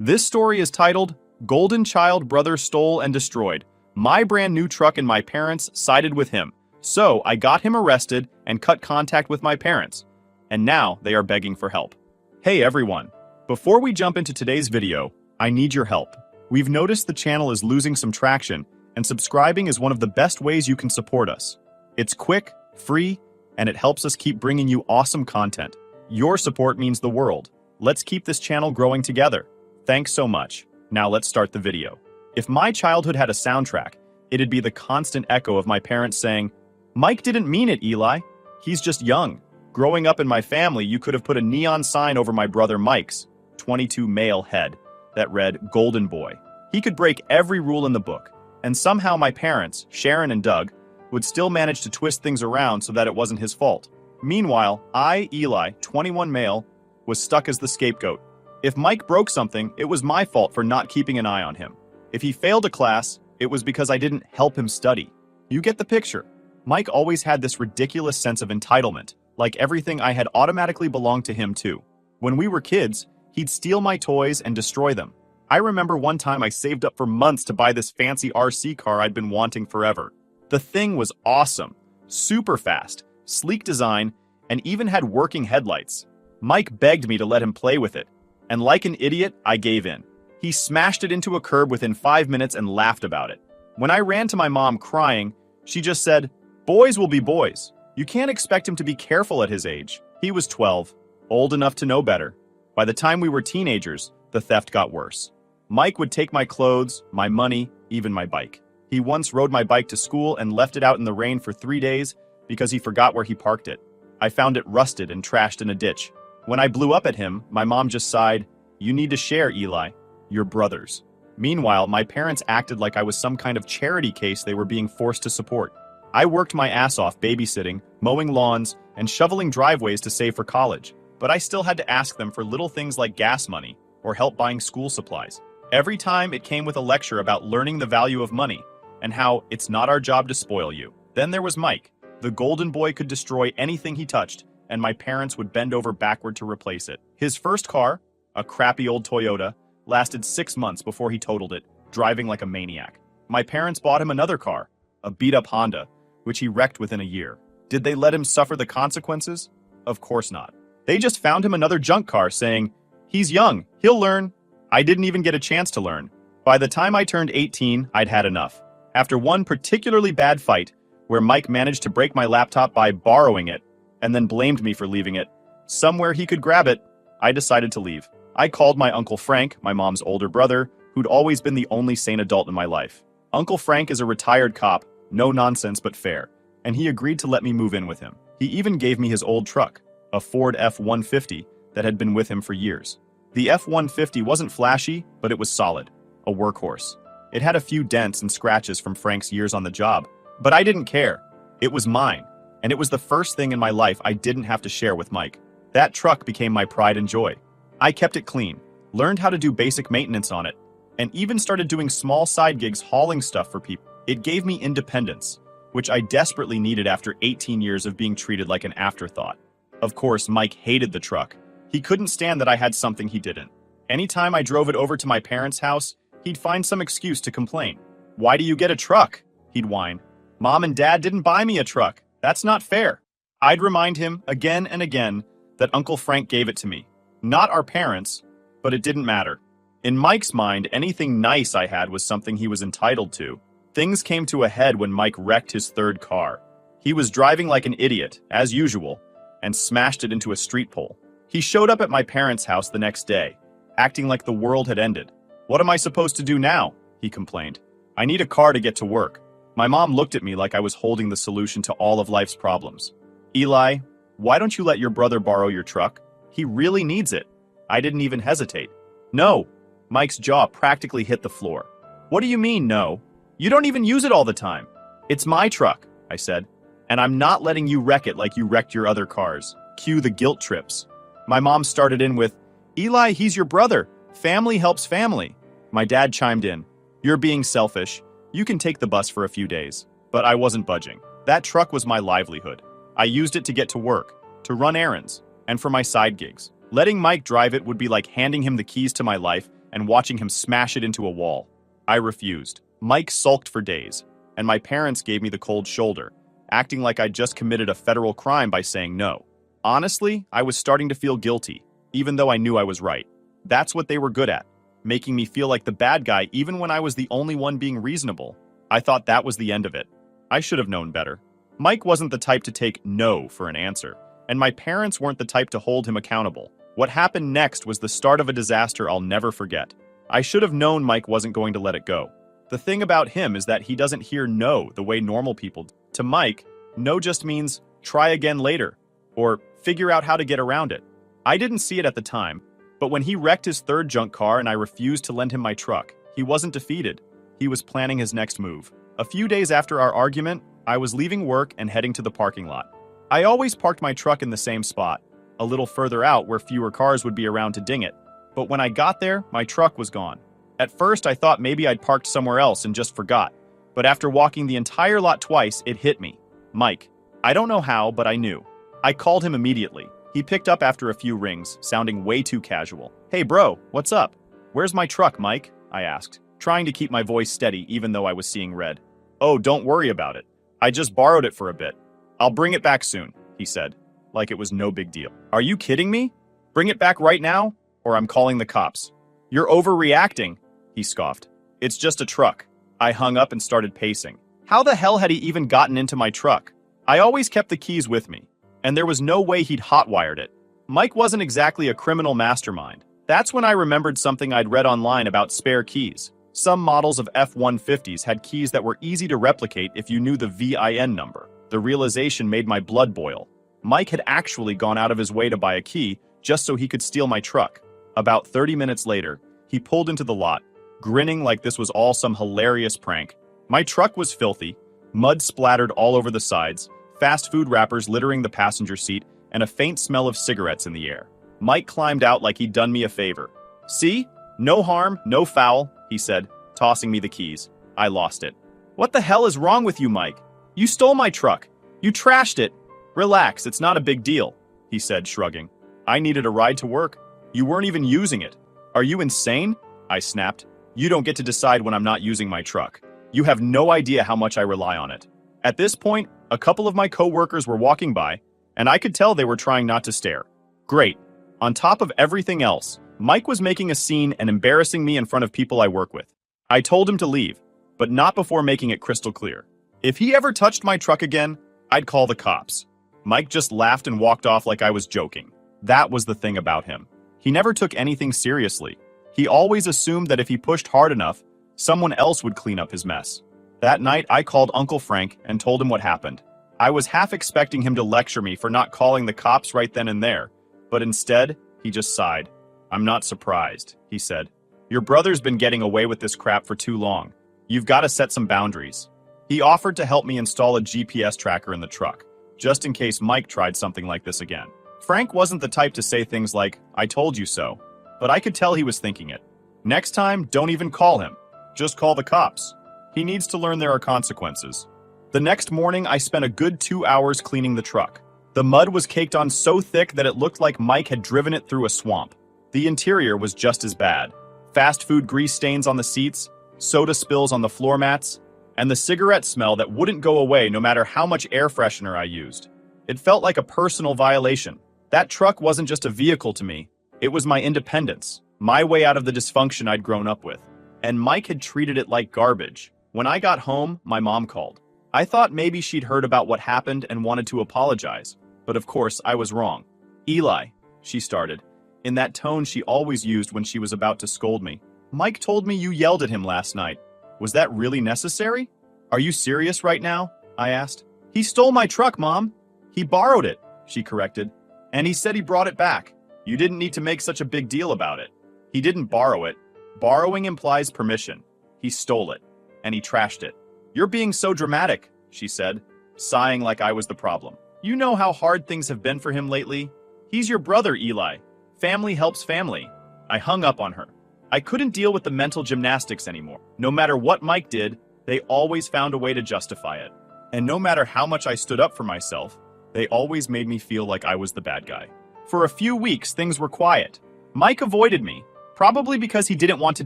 This story is titled, Golden Child Brother Stole and Destroyed. My brand new truck and my parents sided with him. So I got him arrested and cut contact with my parents. And now they are begging for help. Hey everyone. Before we jump into today's video, I need your help. We've noticed the channel is losing some traction, and subscribing is one of the best ways you can support us. It's quick, free, and it helps us keep bringing you awesome content. Your support means the world. Let's keep this channel growing together. Thanks so much. Now let's start the video. If my childhood had a soundtrack, it'd be the constant echo of my parents saying, "Mike didn't mean it, Eli. He's just young." Growing up in my family, you could have put a neon sign over my brother Mike's 22 male head that read Golden Boy. He could break every rule in the book, and somehow my parents, Sharon and Doug, would still manage to twist things around so that it wasn't his fault. Meanwhile, I, Eli, 21 male, was stuck as the scapegoat. If Mike broke something, it was my fault for not keeping an eye on him. If he failed a class, it was because I didn't help him study. You get the picture. Mike always had this ridiculous sense of entitlement, like everything I had automatically belonged to him too. When we were kids, he'd steal my toys and destroy them. I remember one time I saved up for months to buy this fancy RC car I'd been wanting forever. The thing was awesome, super fast, sleek design, and even had working headlights. Mike begged me to let him play with it, and like an idiot, I gave in. He smashed it into a curb within 5 minutes and laughed about it. When I ran to my mom crying, she just said, "Boys will be boys. You can't expect him to be careful at his age." He was 12, old enough to know better. By the time we were teenagers, the theft got worse. Mike would take my clothes, my money, even my bike. He once rode my bike to school and left it out in the rain for 3 days because he forgot where he parked it. I found it rusted and trashed in a ditch. When I blew up at him, my mom just sighed, "You need to share, Eli. You're brothers." Meanwhile, my parents acted like I was some kind of charity case they were being forced to support. I worked my ass off babysitting, mowing lawns, and shoveling driveways to save for college, but I still had to ask them for little things like gas money or help buying school supplies. Every time it came with a lecture about learning the value of money and how it's not our job to spoil you. Then there was Mike. The golden boy could destroy anything he touched, and my parents would bend over backward to replace it. His first car, a crappy old Toyota, lasted 6 months before he totaled it, driving like a maniac. My parents bought him another car, a beat-up Honda, which he wrecked within a year. Did they let him suffer the consequences? Of course not. They just found him another junk car saying, "He's young, he'll learn." I didn't even get a chance to learn. By the time I turned 18, I'd had enough. After one particularly bad fight, where Mike managed to break my laptop by borrowing it, and then blamed me for leaving it somewhere he could grab it, I decided to leave. I called my Uncle Frank, my mom's older brother, who'd always been the only sane adult in my life. Uncle Frank is a retired cop, no nonsense but fair, and he agreed to let me move in with him. He even gave me his old truck, a Ford F-150 that had been with him for years. The F-150 wasn't flashy, but it was solid, a workhorse. It had a few dents and scratches from Frank's years on the job, but I didn't care. It was mine, and it was the first thing in my life I didn't have to share with Mike. That truck became my pride and joy. I kept it clean, learned how to do basic maintenance on it, and even started doing small side gigs hauling stuff for people. It gave me independence, which I desperately needed after 18 years of being treated like an afterthought. Of course, Mike hated the truck. He couldn't stand that I had something he didn't. Anytime I drove it over to my parents' house, he'd find some excuse to complain. "Why do you get a truck?" he'd whine. "Mom and Dad didn't buy me a truck. That's not fair." I'd remind him again and again that Uncle Frank gave it to me. Not our parents, but it didn't matter. In Mike's mind, anything nice I had was something he was entitled to. Things came to a head when Mike wrecked his third car. He was driving like an idiot, as usual, and smashed it into a street pole. He showed up at my parents' house the next day, acting like the world had ended. "What am I supposed to do now?" he complained. "I need a car to get to work." My mom looked at me like I was holding the solution to all of life's problems. "Eli, why don't you let your brother borrow your truck? He really needs it." I didn't even hesitate. "No." Mike's jaw practically hit the floor. "What do you mean, no? You don't even use it all the time." "It's my truck," I said, "and I'm not letting you wreck it like you wrecked your other cars." Cue the guilt trips. My mom started in with, "Eli, he's your brother. Family helps family." My dad chimed in, "You're being selfish. You can take the bus for a few days." But I wasn't budging. That truck was my livelihood. I used it to get to work, to run errands, and for my side gigs. Letting Mike drive it would be like handing him the keys to my life and watching him smash it into a wall. I refused. Mike sulked for days, and my parents gave me the cold shoulder, acting like I'd just committed a federal crime by saying no. Honestly, I was starting to feel guilty, even though I knew I was right. That's what they were good at, making me feel like the bad guy even when I was the only one being reasonable. I thought that was the end of it. I should have known better. Mike wasn't the type to take no for an answer, and my parents weren't the type to hold him accountable. What happened next was the start of a disaster I'll never forget. I should have known Mike wasn't going to let it go. The thing about him is that he doesn't hear no the way normal people do. To Mike, no just means try again later, or figure out how to get around it. I didn't see it at the time, but when he wrecked his third junk car and I refused to lend him my truck, he wasn't defeated. He was planning his next move. A few days after our argument, I was leaving work and heading to the parking lot. I always parked my truck in the same spot, a little further out where fewer cars would be around to ding it. But when I got there, my truck was gone. At first, I thought maybe I'd parked somewhere else and just forgot. But after walking the entire lot twice, it hit me. Mike. I don't know how, but I knew. I called him immediately. He picked up after a few rings, sounding way too casual. Hey bro, what's up? Where's my truck, Mike? I asked, trying to keep my voice steady even though I was seeing red. Oh, don't worry about it. I just borrowed it for a bit. I'll bring it back soon, he said, like it was no big deal. Are you kidding me? Bring it back right now, or I'm calling the cops. You're overreacting, he scoffed. It's just a truck. I hung up and started pacing. How the hell had he even gotten into my truck? I always kept the keys with me, and there was no way he'd hotwired it. Mike wasn't exactly a criminal mastermind. That's when I remembered something I'd read online about spare keys. Some models of F-150s had keys that were easy to replicate if you knew the VIN number. The realization made my blood boil. Mike had actually gone out of his way to buy a key just so he could steal my truck. About 30 minutes later, he pulled into the lot, grinning like this was all some hilarious prank. My truck was filthy, mud splattered all over the sides, fast food wrappers littering the passenger seat, and a faint smell of cigarettes in the air. Mike climbed out like he'd done me a favor. See? No harm, no foul, he said, tossing me the keys. I lost it. What the hell is wrong with you, Mike? You stole my truck. You trashed it. Relax, it's not a big deal, he said, shrugging. I needed a ride to work. You weren't even using it. Are you insane? I snapped. You don't get to decide when I'm not using my truck. You have no idea how much I rely on it. At this point, a couple of my co-workers were walking by, and I could tell they were trying not to stare. Great. On top of everything else, Mike was making a scene and embarrassing me in front of people I work with. I told him to leave, but not before making it crystal clear. If he ever touched my truck again, I'd call the cops. Mike just laughed and walked off like I was joking. That was the thing about him. He never took anything seriously. He always assumed that if he pushed hard enough, someone else would clean up his mess. That night, I called Uncle Frank and told him what happened. I was half expecting him to lecture me for not calling the cops right then and there, but instead, he just sighed. I'm not surprised, he said. Your brother's been getting away with this crap for too long. You've got to set some boundaries. He offered to help me install a GPS tracker in the truck, just in case Mike tried something like this again. Frank wasn't the type to say things like, I told you so, but I could tell he was thinking it. Next time, don't even call him. Just call the cops. He needs to learn there are consequences. The next morning, I spent a good 2 hours cleaning the truck. The mud was caked on so thick that it looked like Mike had driven it through a swamp. The interior was just as bad. Fast food grease stains on the seats, soda spills on the floor mats, and the cigarette smell that wouldn't go away no matter how much air freshener I used. It felt like a personal violation. That truck wasn't just a vehicle to me. It was my independence, my way out of the dysfunction I'd grown up with. And Mike had treated it like garbage. When I got home, my mom called. I thought maybe she'd heard about what happened and wanted to apologize. But of course, I was wrong. Eli, she started, in that tone she always used when she was about to scold me. Mike told me you yelled at him last night. Was that really necessary? Are you serious right now? I asked. He stole my truck, Mom. He borrowed it, she corrected. And he said he brought it back. You didn't need to make such a big deal about it. He didn't borrow it. Borrowing implies permission. He stole it. And he trashed it. You're being so dramatic, she said, sighing like I was the problem. You know how hard things have been for him lately? He's your brother, Eli. Family helps family. I hung up on her. I couldn't deal with the mental gymnastics anymore. No matter what Mike did, they always found a way to justify it. And no matter how much I stood up for myself, they always made me feel like I was the bad guy. For a few weeks, things were quiet. Mike avoided me, Probably because he didn't want to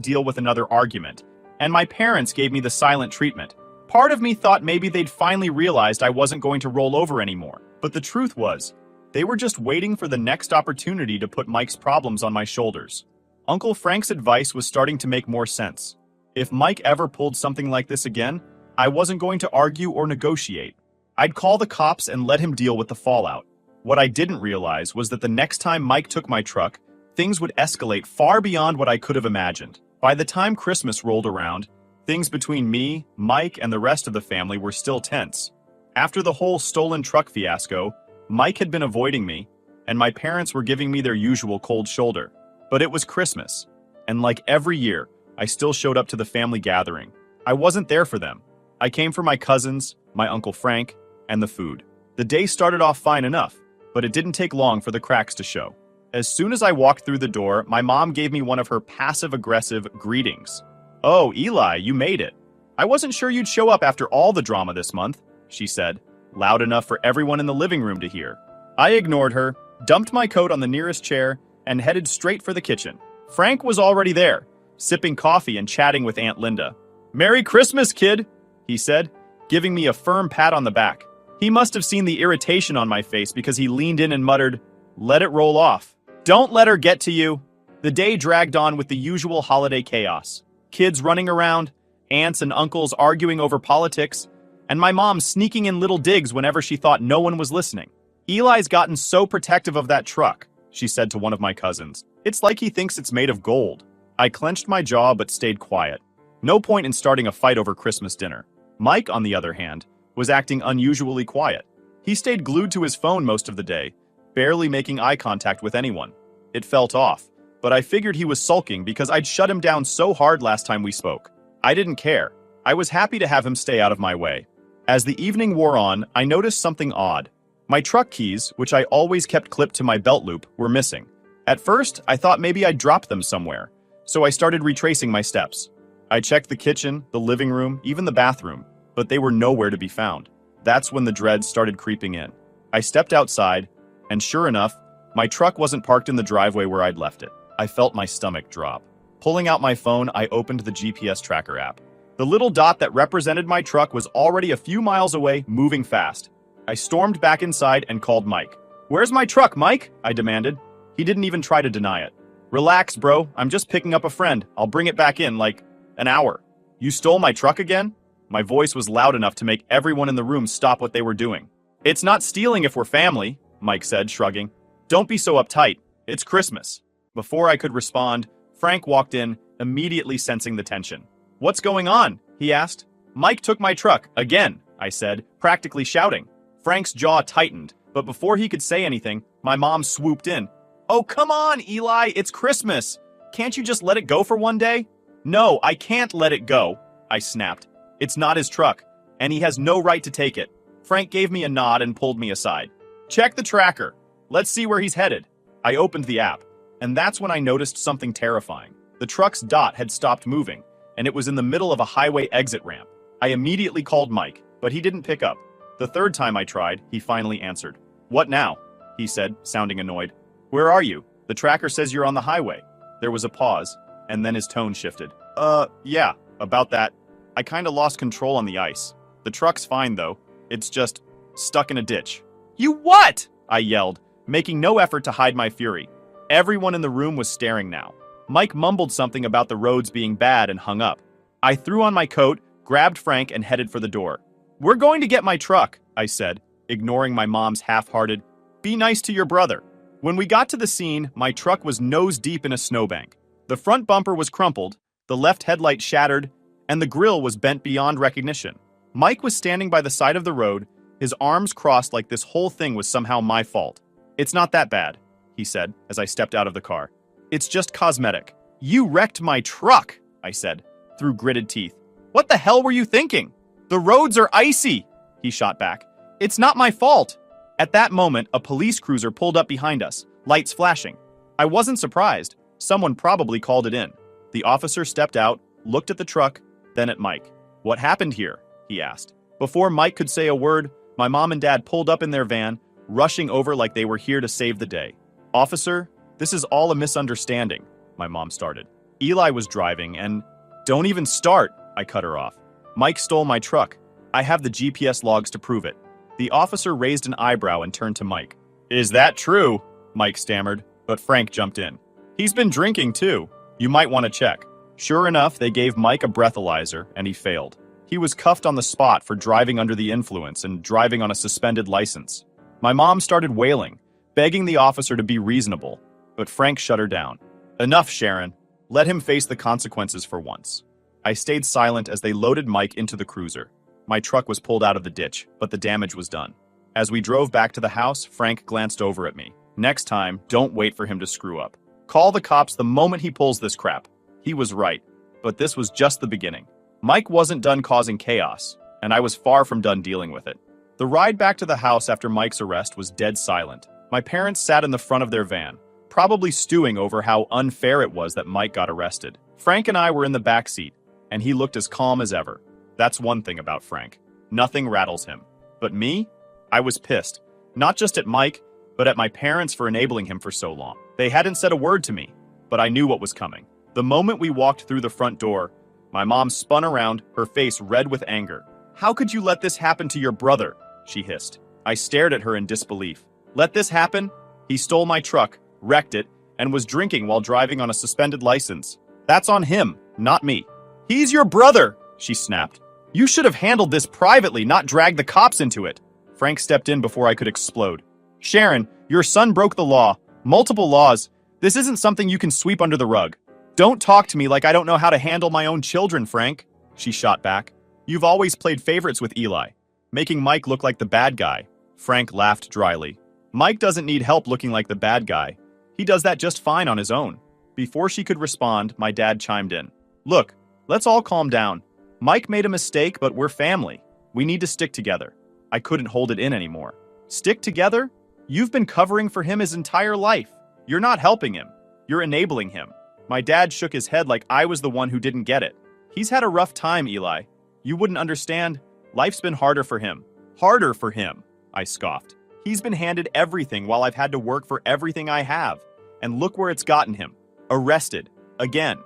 deal with another argument, and my parents gave me the silent treatment. Part of me thought maybe they'd finally realized I wasn't going to roll over anymore, but the truth was, they were just waiting for the next opportunity to put Mike's problems on my shoulders. Uncle Frank's advice was starting to make more sense. If Mike ever pulled something like this again, I wasn't going to argue or negotiate. I'd call the cops and let him deal with the fallout. What I didn't realize was that the next time Mike took my truck, things would escalate far beyond what I could have imagined. By the time Christmas rolled around, things between me, Mike, and the rest of the family were still tense. After the whole stolen truck fiasco, Mike had been avoiding me, and my parents were giving me their usual cold shoulder. But it was Christmas, and like every year, I still showed up to the family gathering. I wasn't there for them. I came for my cousins, my Uncle Frank, and the food. The day started off fine enough, but it didn't take long for the cracks to show. As soon as I walked through the door, my mom gave me one of her passive-aggressive greetings. "Oh, Eli, you made it. I wasn't sure you'd show up after all the drama this month," she said, loud enough for everyone in the living room to hear. I ignored her, dumped my coat on the nearest chair, and headed straight for the kitchen. Frank was already there, sipping coffee and chatting with Aunt Linda. "Merry Christmas, kid," he said, giving me a firm pat on the back. He must have seen the irritation on my face because he leaned in and muttered, "Let it roll off. Don't let her get to you." The day dragged on with the usual holiday chaos. Kids running around, aunts and uncles arguing over politics, and my mom sneaking in little digs whenever she thought no one was listening. "Eli's gotten so protective of that truck," she said to one of my cousins. "It's like he thinks it's made of gold." I clenched my jaw but stayed quiet. No point in starting a fight over Christmas dinner. Mike, on the other hand, was acting unusually quiet. He stayed glued to his phone most of the day, barely making eye contact with anyone. It felt off, but I figured he was sulking because I'd shut him down so hard last time we spoke. I didn't care. I was happy to have him stay out of my way. As the evening wore on, I noticed something odd. My truck keys, which I always kept clipped to my belt loop, were missing. At first, I thought maybe I'd dropped them somewhere, so I started retracing my steps. I checked the kitchen, the living room, even the bathroom, but they were nowhere to be found. That's when the dread started creeping in. I stepped outside, and sure enough, my truck wasn't parked in the driveway where I'd left it. I felt my stomach drop. Pulling out my phone, I opened the GPS tracker app. The little dot that represented my truck was already a few miles away, moving fast. I stormed back inside and called Mike. "Where's my truck, Mike?" I demanded. He didn't even try to deny it. "Relax, bro. I'm just picking up a friend. I'll bring it back in, like, an hour." "You stole my truck again?" My voice was loud enough to make everyone in the room stop what they were doing. "It's not stealing if we're family," Mike said, shrugging. "Don't be so uptight. It's Christmas." Before I could respond, Frank walked in, immediately sensing the tension. "What's going on?" he asked. "Mike took my truck, again," I said, practically shouting. Frank's jaw tightened, but before he could say anything, my mom swooped in. "Oh, come on, Eli, it's Christmas. Can't you just let it go for one day?" "No, I can't let it go," I snapped. "It's not his truck, and he has no right to take it." Frank gave me a nod and pulled me aside. "Check the tracker. Let's see where he's headed." I opened the app, and that's when I noticed something terrifying. The truck's dot had stopped moving, and it was in the middle of a highway exit ramp. I immediately called Mike, but he didn't pick up. The third time I tried, he finally answered. "What now?" he said, sounding annoyed. "Where are you? The tracker says you're on the highway." There was a pause, and then his tone shifted. Yeah, about that. I kinda lost control on the ice. The truck's fine, though. It's just stuck in a ditch." "You what?" I yelled, making no effort to hide my fury. Everyone in the room was staring now. Mike mumbled something about the roads being bad and hung up. I threw on my coat, grabbed Frank, and headed for the door. "We're going to get my truck," I said, ignoring my mom's half-hearted, "Be nice to your brother." When we got to the scene, my truck was nose-deep in a snowbank. The front bumper was crumpled, the left headlight shattered, and the grille was bent beyond recognition. Mike was standing by the side of the road, his arms crossed like this whole thing was somehow my fault. "It's not that bad," he said as I stepped out of the car. "It's just cosmetic." "You wrecked my truck," I said, through gritted teeth. "What the hell were you thinking?" "The roads are icy," he shot back. "It's not my fault." At that moment, a police cruiser pulled up behind us, lights flashing. I wasn't surprised. Someone probably called it in. The officer stepped out, looked at the truck, then at Mike. "What happened here?" he asked. Before Mike could say a word, my mom and dad pulled up in their van, rushing over like they were here to save the day. "Officer, this is all a misunderstanding. my mom started. Eli was driving and... Don't even start, I cut her off. Mike stole my truck. I have the GPS logs to prove it. The officer raised an eyebrow and turned to Mike. Is that true? Mike stammered, but Frank jumped in. He's been drinking too. You might want to check. Sure enough, they gave Mike a breathalyzer and he failed. He was cuffed on the spot for driving under the influence and driving on a suspended license. My mom started wailing, begging the officer to be reasonable, but Frank shut her down. Enough, Sharon. Let him face the consequences for once. I stayed silent as they loaded Mike into the cruiser. My truck was pulled out of the ditch, but the damage was done. As we drove back to the house, Frank glanced over at me. Next time, don't wait for him to screw up. Call the cops the moment he pulls this crap. He was right, but this was just the beginning. Mike wasn't done causing chaos, and I was far from done dealing with it. The ride back to the house after Mike's arrest was dead silent. My parents sat in the front of their van, probably stewing over how unfair it was that Mike got arrested. Frank and I were in the back seat, and he looked as calm as ever. That's one thing about Frank. Nothing rattles him. But me? I was pissed. Not just at Mike, but at my parents for enabling him for so long. They hadn't said a word to me, but I knew what was coming. The moment we walked through the front door, my mom spun around, her face red with anger. How could you let this happen to your brother? She hissed. I stared at her in disbelief. Let this happen? He stole my truck, wrecked it, and was drinking while driving on a suspended license. That's on him, not me. He's your brother, she snapped. You should have handled this privately, not dragged the cops into it. Frank stepped in before I could explode. Sharon, your son broke the law. Multiple laws. This isn't something you can sweep under the rug. Don't talk to me like I don't know how to handle my own children, Frank, she shot back. You've always played favorites with Eli, making Mike look like the bad guy. Frank laughed dryly. Mike doesn't need help looking like the bad guy. He does that just fine on his own. Before she could respond, my dad chimed in. Look, let's all calm down. Mike made a mistake, but we're family. We need to stick together. I couldn't hold it in anymore. Stick together? You've been covering for him his entire life. You're not helping him. You're enabling him. My dad shook his head like I was the one who didn't get it. He's had a rough time, Eli. You wouldn't understand. Life's been harder for him. Harder for him, I scoffed. He's been handed everything while I've had to work for everything I have. And look where it's gotten him. Arrested. Again.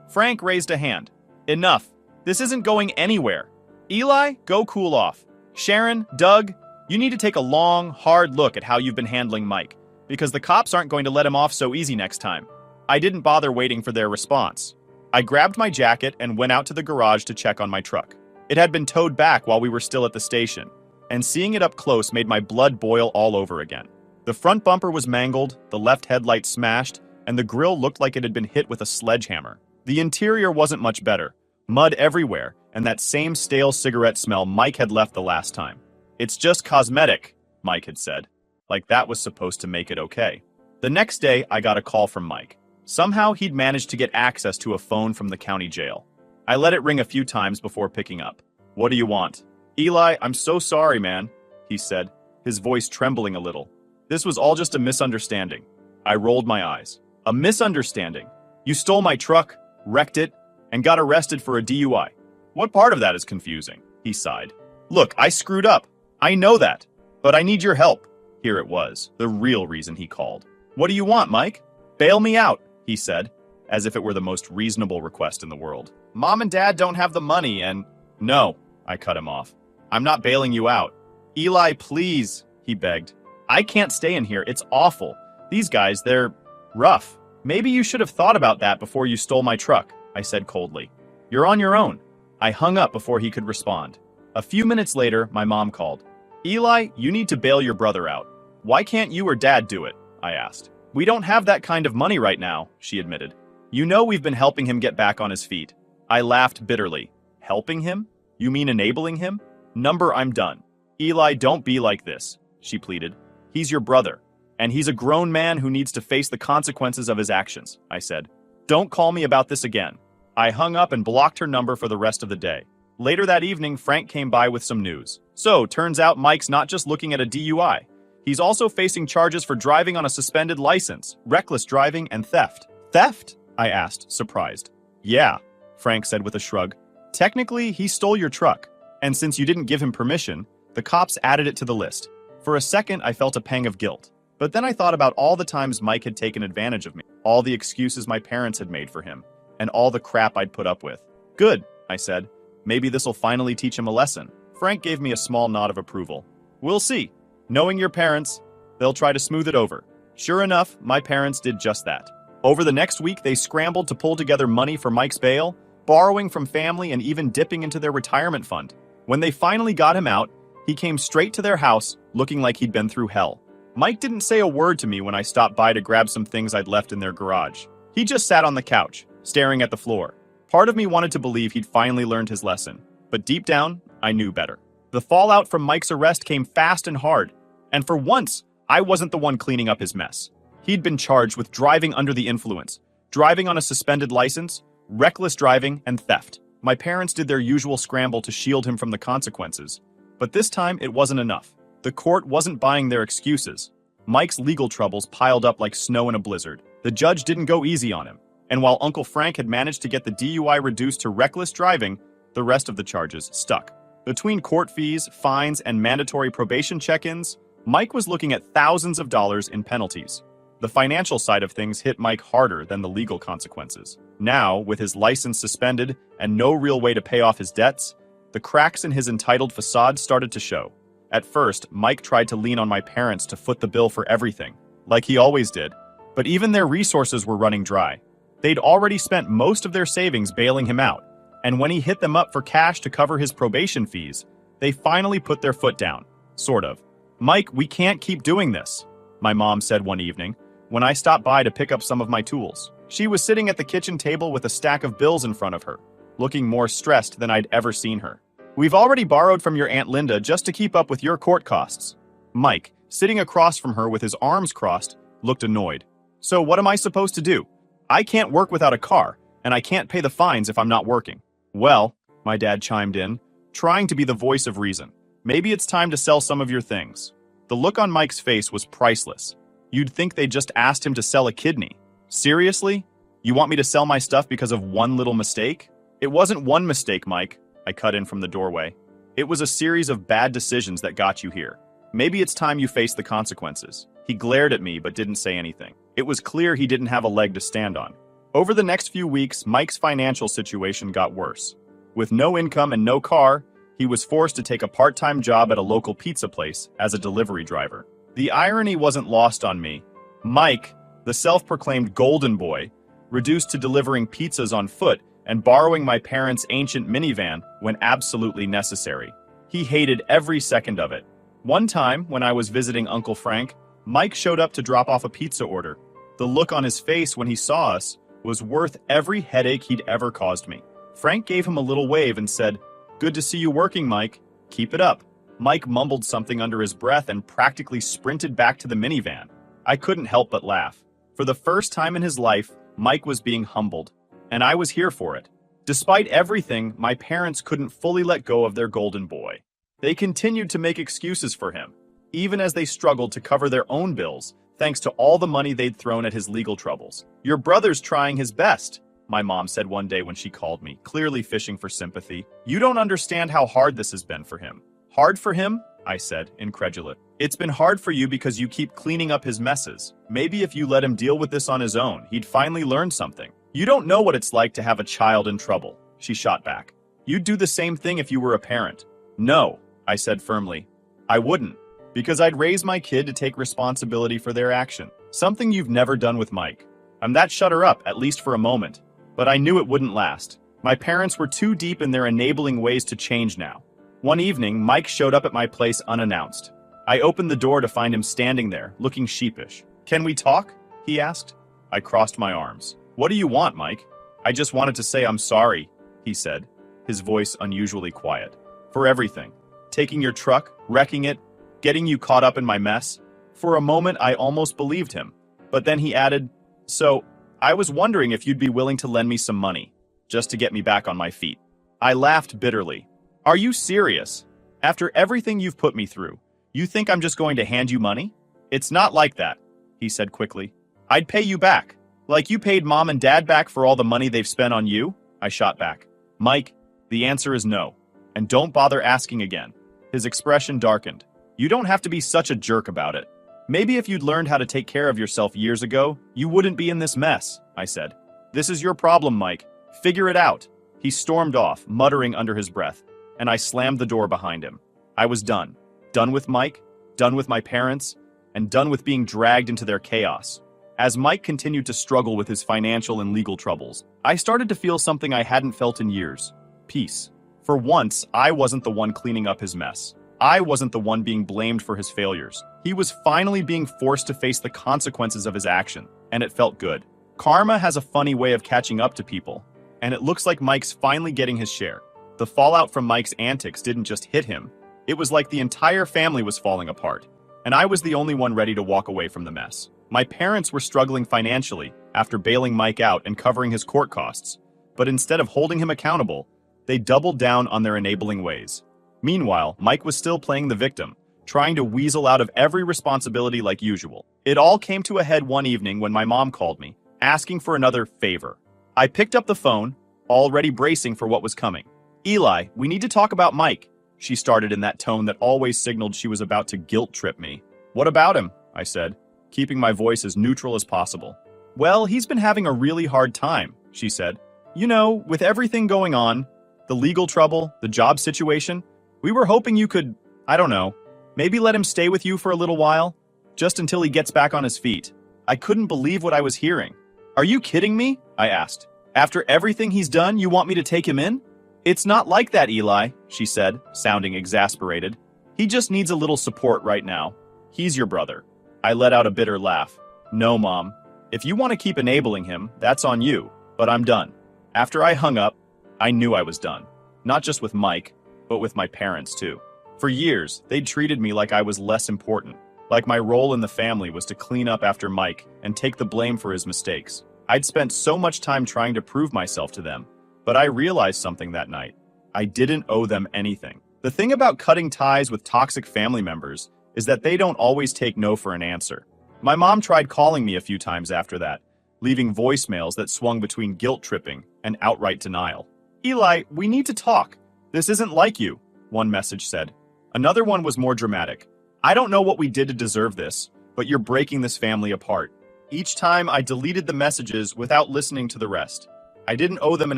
Frank raised a hand. Enough. This isn't going anywhere. Eli, go cool off. Sharon, Doug, you need to take a long, hard look at how you've been handling Mike, because the cops aren't going to let him off so easy next time. I didn't bother waiting for their response. I grabbed my jacket and went out to the garage to check on my truck. It had been towed back while we were still at the station, and seeing it up close made my blood boil all over again. The front bumper was mangled, the left headlight smashed, and the grille looked like it had been hit with a sledgehammer. The interior wasn't much better. Mud everywhere, and that same stale cigarette smell Mike had left the last time. It's just cosmetic, Mike had said. Like that was supposed to make it okay. The next day, I got a call from Mike. Somehow, he'd managed to get access to a phone from the county jail. I let it ring a few times before picking up. What do you want? Eli, I'm so sorry, man, he said, his voice trembling a little. This was all just a misunderstanding. I rolled my eyes. A misunderstanding? You stole my truck, wrecked it, and got arrested for a DUI. What part of that is confusing? He sighed. Look, I screwed up. I know that. But I need your help. Here it was, the real reason he called. What do you want, Mike? Bail me out, he said, as if it were the most reasonable request in the world. Mom and Dad don't have the money and... No, I cut him off. I'm not bailing you out. Eli, please, he begged. I can't stay in here. It's awful. These guys, they're rough. Maybe you should have thought about that before you stole my truck, I said coldly. You're on your own. I hung up before he could respond. A few minutes later, my mom called. Eli, you need to bail your brother out. Why can't you or Dad do it? I asked. We don't have that kind of money right now, she admitted. You know we've been helping him get back on his feet. I laughed bitterly. Helping him? You mean enabling him? Number, I'm done. Eli, don't be like this, she pleaded. He's your brother, and he's a grown man who needs to face the consequences of his actions, I said. Don't call me about this again. I hung up and blocked her number for the rest of the day. Later that evening, Frank came by with some news. So, turns out Mike's not just looking at a DUI. He's also facing charges for driving on a suspended license, reckless driving, and theft. Theft? I asked, surprised. Yeah, Frank said with a shrug. Technically, he stole your truck, and since you didn't give him permission, the cops added it to the list. For a second, I felt a pang of guilt. But then I thought about all the times Mike had taken advantage of me. all the excuses my parents had made for him, and all the crap I'd put up with. Good, I said. Maybe this'll finally teach him a lesson. Frank gave me a small nod of approval. We'll see. Knowing your parents, they'll try to smooth it over. Sure enough, my parents did just that. Over the next week, they scrambled to pull together money for Mike's bail, borrowing from family and even dipping into their retirement fund. When they finally got him out, he came straight to their house, looking like he'd been through hell. Mike didn't say a word to me when I stopped by to grab some things I'd left in their garage. He just sat on the couch, staring at the floor. Part of me wanted to believe he'd finally learned his lesson, but deep down, I knew better. The fallout from Mike's arrest came fast and hard, and for once, I wasn't the one cleaning up his mess. He'd been charged with driving under the influence, driving on a suspended license, reckless driving, and theft. My parents did their usual scramble to shield him from the consequences, but this time it wasn't enough. The court wasn't buying their excuses. Mike's legal troubles piled up like snow in a blizzard. The judge didn't go easy on him, and while Uncle Frank had managed to get the DUI reduced to reckless driving, the rest of the charges stuck. Between court fees, fines, and mandatory probation check-ins, Mike was looking at thousands of dollars in penalties. The financial side of things hit Mike harder than the legal consequences. Now, with his license suspended and no real way to pay off his debts, the cracks in his entitled facade started to show. At first, Mike tried to lean on my parents to foot the bill for everything, like he always did, but even their resources were running dry. They'd already spent most of their savings bailing him out, and when he hit them up for cash to cover his probation fees, they finally put their foot down, sort of. "Mike, we can't keep doing this," my mom said one evening, when I stopped by to pick up some of my tools. She was sitting at the kitchen table with a stack of bills in front of her, looking more stressed than I'd ever seen her. "We've already borrowed from your Aunt Linda just to keep up with your court costs." Mike, sitting across from her with his arms crossed, looked annoyed. "So what am I supposed to do? I can't work without a car, and I can't pay the fines if I'm not working." "Well," my dad chimed in, trying to be the voice of reason, "maybe it's time to sell some of your things." The look on Mike's face was priceless. You'd think they just asked him to sell a kidney. "Seriously? You want me to sell my stuff because of one little mistake?" "It wasn't one mistake, Mike," I cut in from the doorway. "It was a series of bad decisions that got you here. Maybe it's time you face the consequences." He glared at me but didn't say anything. It was clear he didn't have a leg to stand on. Over the next few weeks, Mike's financial situation got worse. With no income and no car, he was forced to take a part-time job at a local pizza place as a delivery driver. The irony wasn't lost on me. Mike, the self-proclaimed golden boy, reduced to delivering pizzas on foot and borrowing my parents' ancient minivan when absolutely necessary. He hated every second of it. One time, when I was visiting Uncle Frank, Mike showed up to drop off a pizza order. The look on his face when he saw us was worth every headache he'd ever caused me. Frank gave him a little wave and said, "Good to see you working, Mike. Keep it up." Mike mumbled something under his breath and practically sprinted back to the minivan. I couldn't help but laugh. For the first time in his life, Mike was being humbled, and I was here for it. Despite everything, my parents couldn't fully let go of their golden boy. They continued to make excuses for him, even as they struggled to cover their own bills, thanks to all the money they'd thrown at his legal troubles. "Your brother's trying his best," my mom said one day when she called me, clearly fishing for sympathy. "You don't understand how hard this has been for him." "Hard for him?" I said, incredulous. "It's been hard for you because you keep cleaning up his messes. Maybe if you let him deal with this on his own, he'd finally learn something." "You don't know what it's like to have a child in trouble," she shot back. "You'd do the same thing if you were a parent." "No," I said firmly. "I wouldn't. Because I'd raise my kid to take responsibility for their action. Something you've never done with Mike." That shut her up, at least for a moment. But I knew it wouldn't last. My parents were too deep in their enabling ways to change now. One evening, Mike showed up at my place unannounced. I opened the door to find him standing there, looking sheepish. "Can we talk?" he asked. I crossed my arms. "What do you want, Mike?" "I just wanted to say I'm sorry," he said, his voice unusually quiet. "For everything. Taking your truck, wrecking it, getting you caught up in my mess." For a moment, I almost believed him. But then he added, "So, I was wondering if you'd be willing to lend me some money, just to get me back on my feet." I laughed bitterly. "Are you serious? After everything you've put me through, you think I'm just going to hand you money?" "It's not like that," he said quickly. "I'd pay you back. Like you paid Mom and Dad back for all the money they've spent on you?" I shot back. "Mike, the answer is no. And don't bother asking again." His expression darkened. "You don't have to be such a jerk about it." Maybe if you'd learned how to take care of yourself years ago, you wouldn't be in this mess, I said. This is your problem, Mike. Figure it out. He stormed off, muttering under his breath, and I slammed the door behind him. I was done. Done with Mike, done with my parents, and done with being dragged into their chaos. As Mike continued to struggle with his financial and legal troubles, I started to feel something I hadn't felt in years. Peace. For once, I wasn't the one cleaning up his mess. I wasn't the one being blamed for his failures. He was finally being forced to face the consequences of his action, and it felt good. Karma has a funny way of catching up to people, and it looks like Mike's finally getting his share. The fallout from Mike's antics didn't just hit him. It was like the entire family was falling apart, and I was the only one ready to walk away from the mess. My parents were struggling financially after bailing Mike out and covering his court costs, but instead of holding him accountable, they doubled down on their enabling ways. Meanwhile, Mike was still playing the victim, trying to weasel out of every responsibility like usual. It all came to a head one evening when my mom called me, asking for another favor. I picked up the phone, already bracing for what was coming. "Eli, we need to talk about Mike," she started in that tone that always signaled she was about to guilt-trip me. "What about him?" I said, keeping my voice as neutral as possible. "Well, he's been having a really hard time," she said. "You know, with everything going on, the legal trouble, the job situation, we were hoping you could, I don't know, maybe let him stay with you for a little while, just until he gets back on his feet." I couldn't believe what I was hearing. "Are you kidding me?" I asked. "After everything he's done, you want me to take him in?" "It's not like that, Eli," she said, sounding exasperated. "He just needs a little support right now. He's your brother." I let out a bitter laugh. "No, Mom. If you want to keep enabling him, that's on you, but I'm done." After I hung up, I knew I was done. Not just with Mike, but with my parents too. For years, they'd treated me like I was less important, like my role in the family was to clean up after Mike and take the blame for his mistakes. I'd spent so much time trying to prove myself to them, but I realized something that night. I didn't owe them anything. The thing about cutting ties with toxic family members is that they don't always take no for an answer. My mom tried calling me a few times after that, leaving voicemails that swung between guilt-tripping and outright denial. "Eli, we need to talk. This isn't like you," one message said. Another one was more dramatic. "I don't know what we did to deserve this, but you're breaking this family apart." Each time I deleted the messages without listening to the rest. I didn't owe them an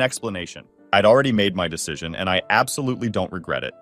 explanation. I'd already made my decision, and I absolutely don't regret it.